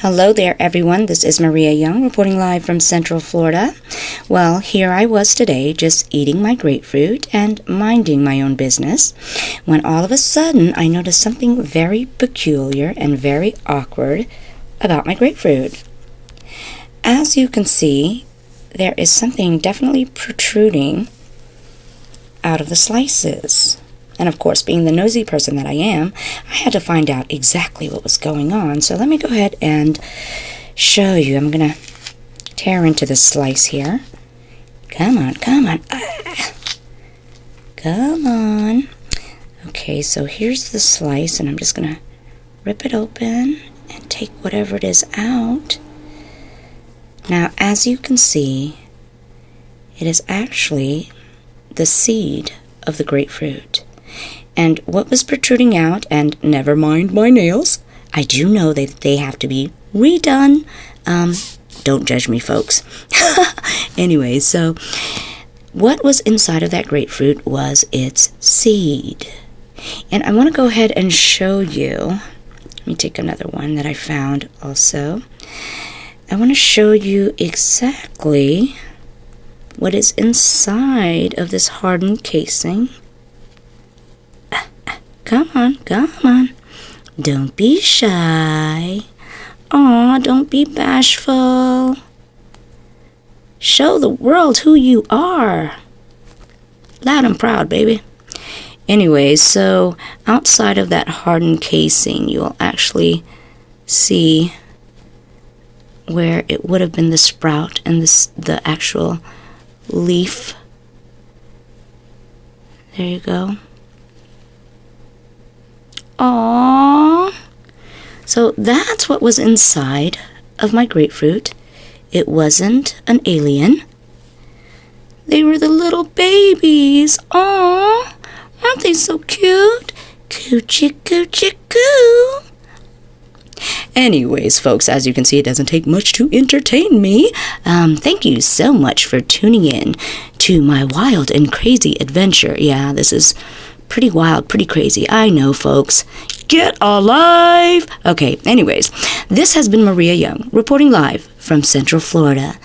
Hello there, everyone. This is Maria Young reporting live from Central Florida. Well, here I was today just eating my grapefruit and minding my own business when all of a sudden I noticed something very peculiar and very awkward about my grapefruit. As you can see, there is something definitely protruding out of the slices. And of course, being the nosy person that I am, I had to find out exactly what was going on. So let me go ahead and show you. I'm going to tear into this slice here. Come on, come on. Come on. Okay, so here's the slice, and I'm just going to rip it open and take whatever it is out. Now, as you can see, it is actually the seed of the grapefruit. And what was protruding out, and never mind my nails, I do know that they have to be redone. Don't judge me, folks. Anyway, so what was inside of that grapefruit was its seed. And I want to go ahead and show you. Let me take another one that I found also. I want to show you exactly what is inside of this hardened casing. Come on, come on. Don't be shy. Aw, don't be bashful. Show the world who you are. Loud and proud, baby. Anyway, so outside of that hardened casing, you'll actually see where it would have been the sprout and the actual leaf. There you go. Aww. So that's what was inside of my grapefruit. It wasn't an alien. They were the little babies. Aww. Aren't they so cute? Coochie coochie coo. Anyways, folks, as you can see, it doesn't take much to entertain me. Thank you so much for tuning in to my wild and crazy adventure. Yeah, this is pretty wild, pretty crazy. I know, folks. Get alive! Okay, anyways, this has been Maria Young, reporting live from Central Florida.